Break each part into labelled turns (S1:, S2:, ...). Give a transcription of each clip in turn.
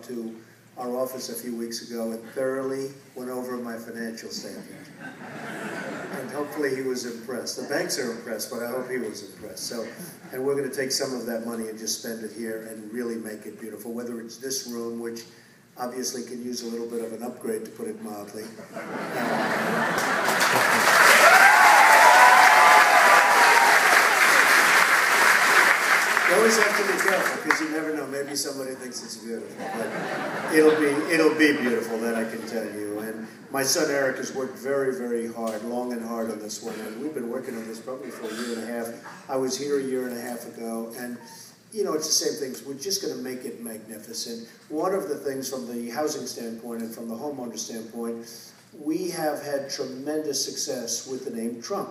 S1: to our office a few weeks ago and thoroughly went over my financial statement. And hopefully he was impressed. The banks are impressed, but I hope he was impressed. So, and we're going to take some of that money and just spend it here and really make it beautiful, whether it's this room, which obviously can use a little bit of an upgrade, to put it mildly. You always have to be careful, because you never know. Maybe somebody thinks it's beautiful, but it'll be beautiful, that I can tell you. And my son Eric has worked very, very hard, long and hard on this one, and we've been working on this probably for a year and a half. I was here a year and a half ago, and you know, it's the same things. We're just going to make it magnificent. One of the things from the housing standpoint and from the homeowner standpoint, we have had tremendous success with the name Trump.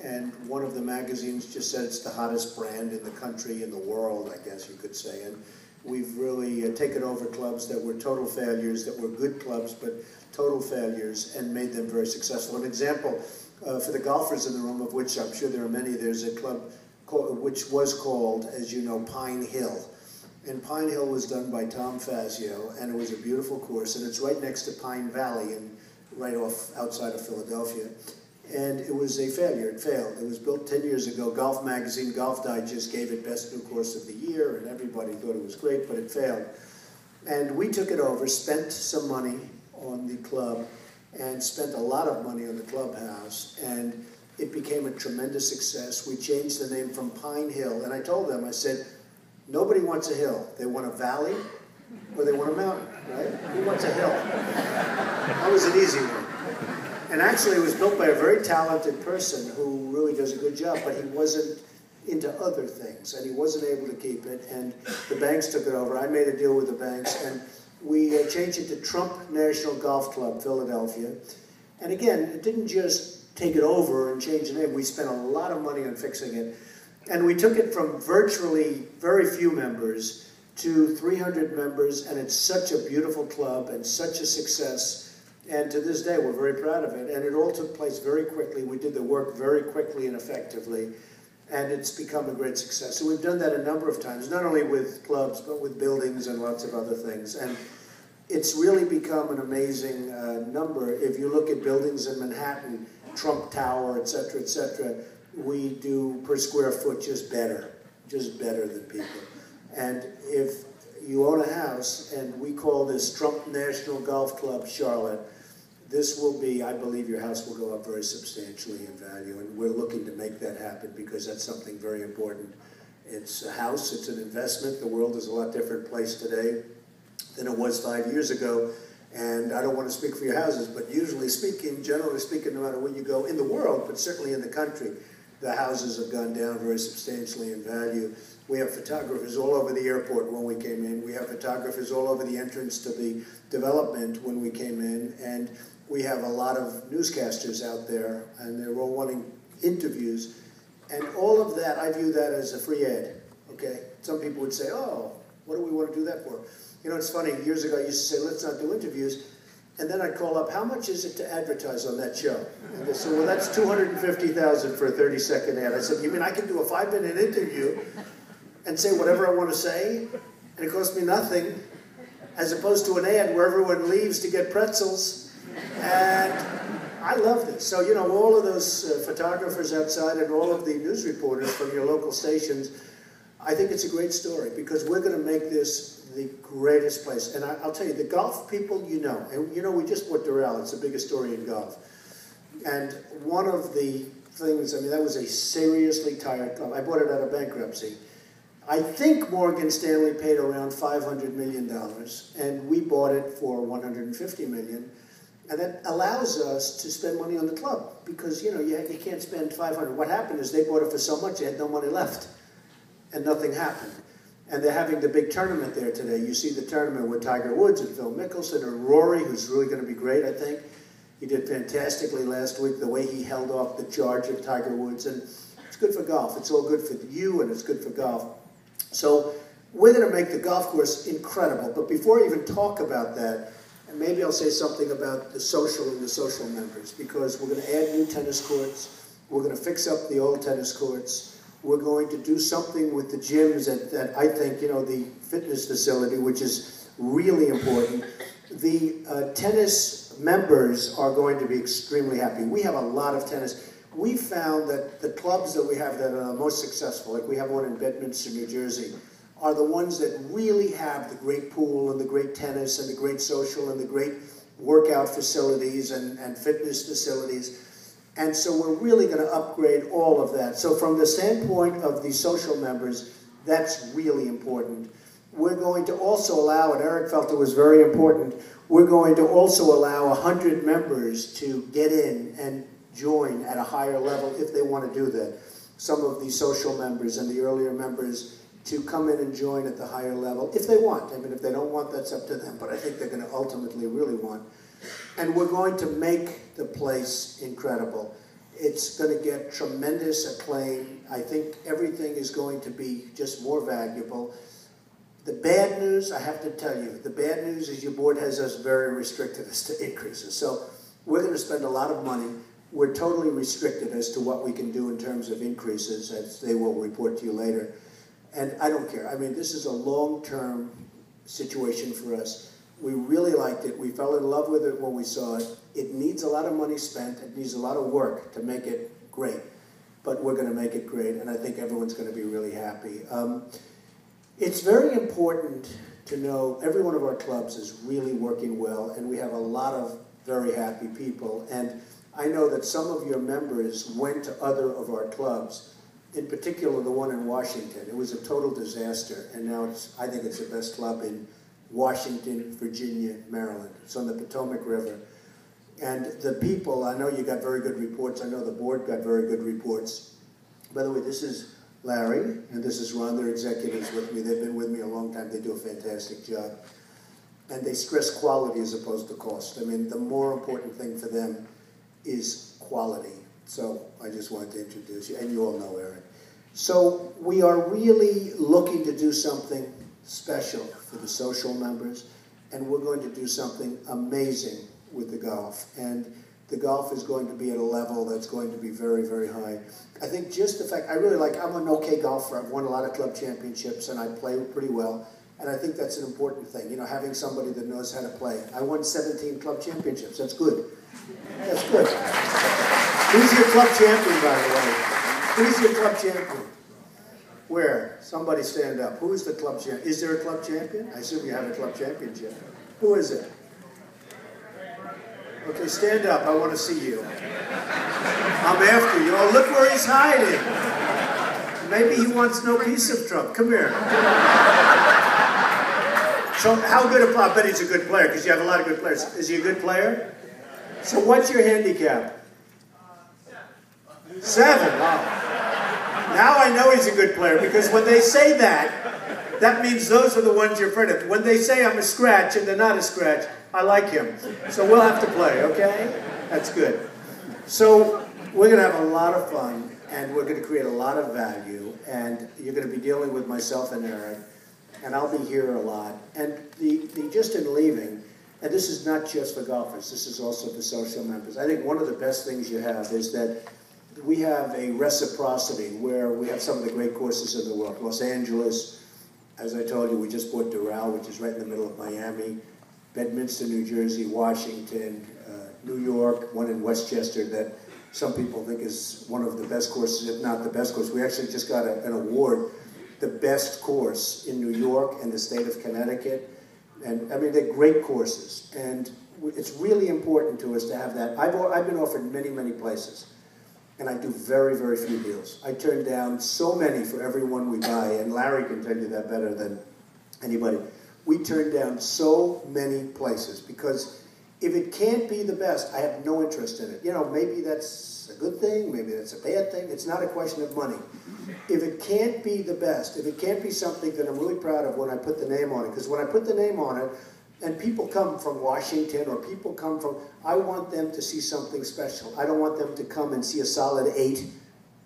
S1: And one of the magazines just said it's the hottest brand in the country, in the world, I guess you could say. And we've really taken over clubs that were total failures, that were good clubs, but total failures, and made them very successful. An example, for the golfers in the room, of which I'm sure there are many, there's a club which was called, as you know, Pine Hill. And Pine Hill was done by Tom Fazio, and it was a beautiful course, and it's right next to Pine Valley, and right off outside of Philadelphia. And it was a failure. It failed. It was built 10 years ago. Golf Magazine, Golf Digest gave it Best New Course of the Year, and everybody thought it was great, but it failed. And we took it over, spent some money on the club, and spent a lot of money on the clubhouse, and it became a tremendous success. We changed the name from Pine Hill, and I told them, I said, nobody wants a hill. They want a valley, or they want a mountain, right? Who wants a hill? That was an easy one. And actually, it was built by a very talented person who really does a good job, but he wasn't into other things, and he wasn't able to keep it, and the banks took it over. I made a deal with the banks, and we changed it to Trump National Golf Club, Philadelphia. And again, it didn't just take it over and change the name. We spent a lot of money on fixing it, and we took it from virtually very few members to 300 members, and it's such a beautiful club and such a success. And to this day, we're very proud of it. And it all took place very quickly. We did the work very quickly and effectively. And it's become a great success. So we've done that a number of times, not only with clubs, but with buildings and lots of other things. And it's really become an amazing number. If you look at buildings in Manhattan, Trump Tower, et cetera, we do per square foot just better than people. And if you own a house, and we call this Trump National Golf Club Charlotte, this will be, I believe your house will go up very substantially in value, and we're looking to make that happen because that's something very important. It's a house, it's an investment. The world is a lot different place today than it was 5 years ago, and I don't want to speak for your houses, but usually speaking, generally speaking, no matter where you go in the world, but certainly in the country, the houses have gone down very substantially in value. We have photographers all over the airport when we came in. We have photographers all over the entrance to the development when we came in, and we have a lot of newscasters out there, and they're all wanting interviews. And all of that, I view that as a free ad, okay? Some people would say, oh, what do we want to do that for? You know, it's funny, years ago I used to say, let's not do interviews. And then I'd call up, how much is it to advertise on that show? And they said, well, that's $250,000 for a 30-second ad. I said, you mean I can do a 5-minute interview and say whatever I want to say, and it costs me nothing, as opposed to an ad where everyone leaves to get pretzels? And I love this. So, you know, all of those photographers outside and all of the news reporters from your local stations, I think it's a great story because we're going to make this the greatest place. And I'll tell you, the golf people, you know, and you know, we just bought Doral. It's the biggest story in golf. And one of the things, I mean, that was a seriously tired club. I bought it out of bankruptcy. I think Morgan Stanley paid around $500 million, and we bought it for $150 million. And that allows us to spend money on the club because, you know, you can't spend $500. What happened is they bought it for so much, they had no money left, and nothing happened. And they're having the big tournament there today. You see the tournament with Tiger Woods and Phil Mickelson and Rory, who's really going to be great, I think. He did fantastically last week, the way he held off the charge of Tiger Woods. And it's good for golf. It's all good for you, and it's good for golf. So we're going to make the golf course incredible. But before I even talk about that, and maybe I'll say something about the social and the social members, because we're going to add new tennis courts. We're going to fix up the old tennis courts. We're going to do something with the gyms that I think, you know, the fitness facility, which is really important. The tennis members are going to be extremely happy. We have a lot of tennis. We found that the clubs that we have that are the most successful, like we have one in Bedminster, New Jersey, are the ones that really have the great pool and the great tennis and the great social and the great workout facilities and fitness facilities. And so we're really going to upgrade all of that. So from the standpoint of the social members, that's really important. We're going to also allow, and Eric felt it was very important, we're going to also allow 100 members to get in and join at a higher level if they want to do that. Some of the social members and the earlier members to come in and join at the higher level if they want. I mean, if they don't want, that's up to them, but I think they're going to ultimately really want. And we're going to make the place incredible. It's going to get tremendous acclaim. I think everything is going to be just more valuable. The bad news, I have to tell you, the bad news is your board has us very restricted as to increases. So we're going to spend a lot of money. We're totally restricted as to what we can do in terms of increases, as they will report to you later. And I don't care. I mean, this is a long-term situation for us. We really liked it. We fell in love with it when we saw it. It needs a lot of money spent. It needs a lot of work to make it great. But we're going to make it great, and I think everyone's going to be really happy. It's very important to know every one of our clubs is really working well, and we have a lot of very happy people. And I know that some of your members went to other of our clubs, in particular the one in Washington. It was a total disaster, and now I think it's the best club in Washington, Virginia, Maryland. It's on the Potomac River. And the people, I know you got very good reports. I know the board got very good reports. By the way, this is Larry, and this is Ron. They're executives with me. They've been with me a long time. They do a fantastic job. And they stress quality as opposed to cost. I mean, the more important thing for them is quality. So I just wanted to introduce you, and you all know Eric. So we are really looking to do something special for the social members, and we're going to do something amazing with the golf. And the golf is going to be at a level that's going to be very, very high. I think just the fact, I'm an okay golfer. I've won a lot of club championships, and I play pretty well. And I think that's an important thing, you know, having somebody that knows how to play. I won 17 club championships. That's good. That's good. Who's your club champion, by the way? Who's your club champion? Where? Somebody stand up. Who is the club champion? Is there a club champion? I assume you have a club championship. Who is it? Okay, stand up. I want to see you. I'm after you. Oh, look where he's hiding. Maybe he wants no piece of Trump. Come here. So how good a player? I bet he's a good player because you have a lot of good players. Is he a good player? So what's your handicap? 7. Wow. Now I know he's a good player because when they say that, that means those are the ones you're afraid of. When they say I'm a scratch and they're not a scratch, I like him. So we'll have to play, okay? That's good. So we're going to have a lot of fun, and we're going to create a lot of value, and you're going to be dealing with myself and Eric, and I'll be here a lot. And just in leaving, and this is not just for golfers, this is also for social members. I think one of the best things you have is that we have a reciprocity where we have some of the great courses in the world. Los Angeles, as I told you, we just bought Doral, which is right in the middle of Miami. Bedminster, New Jersey, Washington, New York, one in Westchester that some people think is one of the best courses, if not the best course. We actually just got an award, the best course in New York and the state of Connecticut. And I mean, they're great courses. And it's really important to us to have that. I've been offered many, many places. And I do very, very few deals. I turn down so many for every one we buy, and Larry can tell you that better than anybody. We turn down so many places because if it can't be the best, I have no interest in it. You know, maybe that's a good thing, maybe that's a bad thing. It's not a question of money. If it can't be the best, if it can't be something that I'm really proud of when I put the name on it, because when I put the name on it, and people come from Washington or people come from, I want them to see something special. I don't want them to come and see a solid 8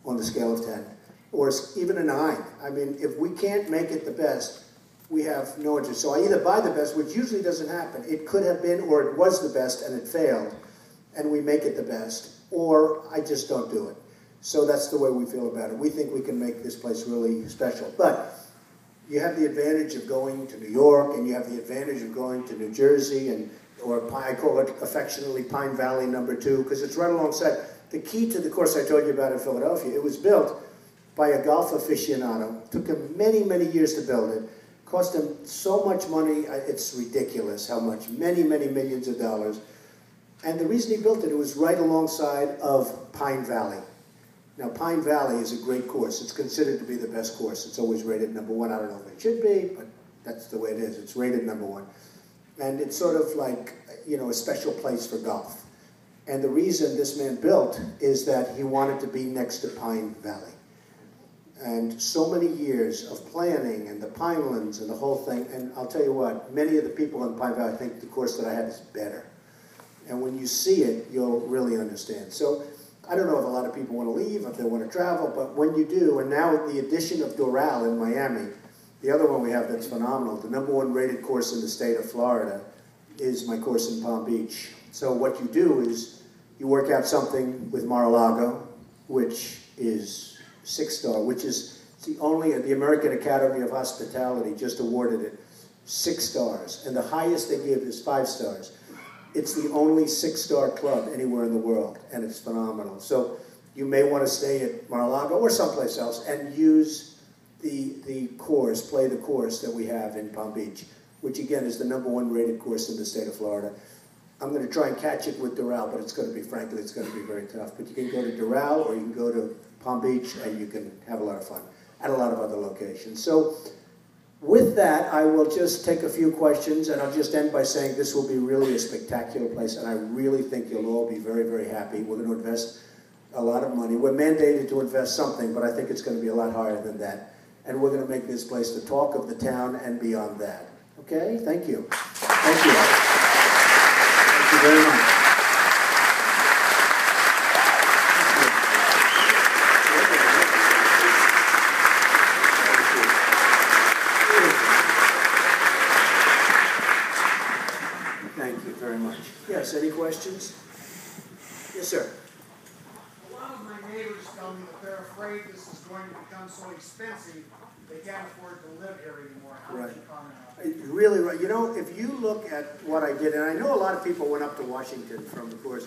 S1: on the scale of 10 or even a 9. I mean, if we can't make it the best, we have no interest. So I either buy the best, which usually doesn't happen. It could have been, or it was the best and it failed, and we make it the best, or I just don't do it. So that's the way we feel about it. We think we can make this place really special. But you have the advantage of going to New York, and you have the advantage of going to New Jersey, and or I call it affectionately Pine Valley #2, because it's right alongside. The key to the course I told you about in Philadelphia, it was built by a golf aficionado. It took him many, many years to build it. Cost him so much money, it's ridiculous how much, many, many millions of dollars. And the reason he built it, it was right alongside of Pine Valley. Now, Pine Valley is a great course. It's considered to be the best course. It's always rated #1. I don't know if it should be, but that's the way it is. It's rated #1. And it's sort of like, you know, a special place for golf. And the reason this man built is that he wanted to be next to Pine Valley. And so many years of planning and the Pinelands and the whole thing, and I'll tell you what, many of the people in Pine Valley think the course that I have is better. And when you see it, you'll really understand. So I don't know if a lot of people want to leave, if they want to travel, but when you do, and now the addition of Doral in Miami, the other one we have that's phenomenal, the #1 rated course in the state of Florida, is my course in Palm Beach. So what you do is you work out something with Mar-a-Lago, which is 6-star, which is the only, the American Academy of Hospitality just awarded it 6 stars, and the highest they give is 5 stars. It's the only 6-star club anywhere in the world, and it's phenomenal. So you may want to stay at Mar-a-Lago or someplace else and use the course, play the course that we have in Palm Beach, which again is the #1 rated course in the state of Florida. I'm going to try and catch it with Doral, but it's going to be, frankly, it's going to be very tough. But you can go to Doral or you can go to Palm Beach and you can have a lot of fun at a lot of other locations. So with that, I will just take a few questions, and I'll just end by saying this will be really a spectacular place, and I really think you'll all be very, very happy. We're going to invest a lot of money. We're mandated to invest something, but I think it's going to be a lot higher than that. And we're going to make this place the talk of the town and beyond that. Okay? Thank you. Thank you. Thank you very much. Thank you very much. Yes, any questions? Yes, sir.
S2: A lot of my neighbors tell me that they're afraid this is going to become so expensive they can't afford to live here anymore. How would you comment on that?
S1: Really right. You know, if you look at what I did, and I know a lot of people went up to Washington from the course,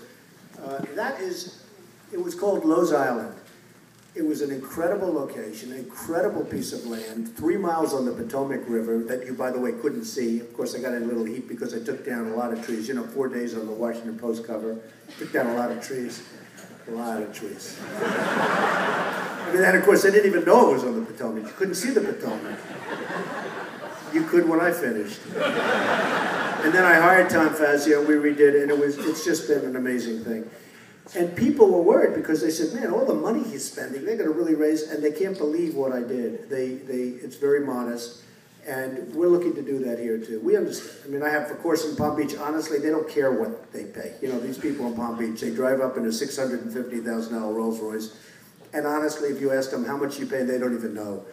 S1: it was called Lowe's Island. It was an incredible location, an incredible piece of land, 3 miles on the Potomac River that you, by the way, couldn't see. Of course, I got in a little heat because I took down a lot of trees. You know, 4 days on the Washington Post cover, took down a lot of trees. A lot of trees. I mean, and of course, I didn't even know it was on the Potomac. You couldn't see the Potomac. You could when I finished. And then I hired Tom Fazio, and we redid it, and it's just been an amazing thing. And people were worried because they said, man, all the money he's spending, they're going to really raise, and they can't believe what I did. It's very modest, and we're looking to do that here too. We understand. I mean, I have, of course, in Palm Beach, honestly, they don't care what they pay. You know, these people in Palm Beach, they drive up in a $650,000 Rolls Royce, and honestly, if you ask them how much you pay, they don't even know.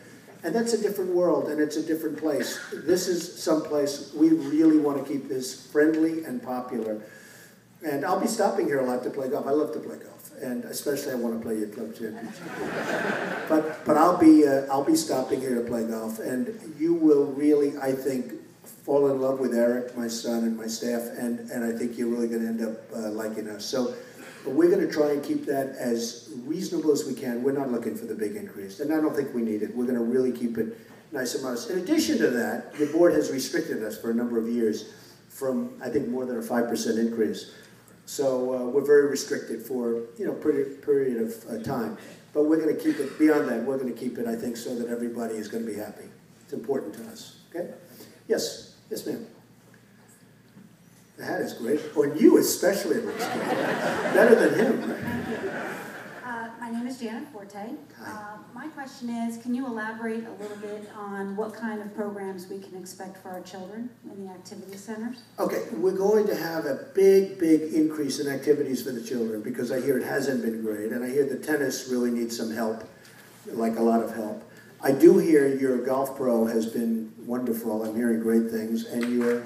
S1: And that's a different world, and it's a different place. This is someplace we really want to keep this friendly and popular. And I'll be stopping here a lot to play golf. I love to play golf, and especially I want to play at Club Championship. but I'll be stopping here to play golf, and you will really, I think, fall in love with Eric, my son, and my staff, and I think you're really going to end up liking us. So we're going to try and keep that as reasonable as we can. We're not looking for the big increase, and I don't think we need it. We're going to really keep it nice and modest. In addition to that, the board has restricted us for a number of years from, I think, more than a 5% increase. So we're very restricted for, you know, period of time. But we're going to keep it, beyond that, we're going to keep it, I think, so that everybody is going to be happy. It's important to us. Okay? Yes. Yes, ma'am. The hat is great. On you especially it looks good. Better than him, right?
S3: My name is Janet Forte. My question is, can you elaborate a little bit on what kind of programs we can expect for our children in the activity centers? Okay,
S1: we're going to have a big, big increase in activities for the children because I hear it hasn't been great, and I hear the tennis really needs some help, like a lot of help. I do hear your golf pro has been wonderful. I'm hearing great things, and you're...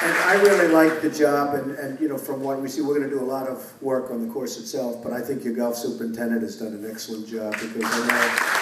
S1: And I really like the job, and you know, from what we see, we're going to do a lot of work on the course itself, but I think your golf superintendent has done an excellent job, because I know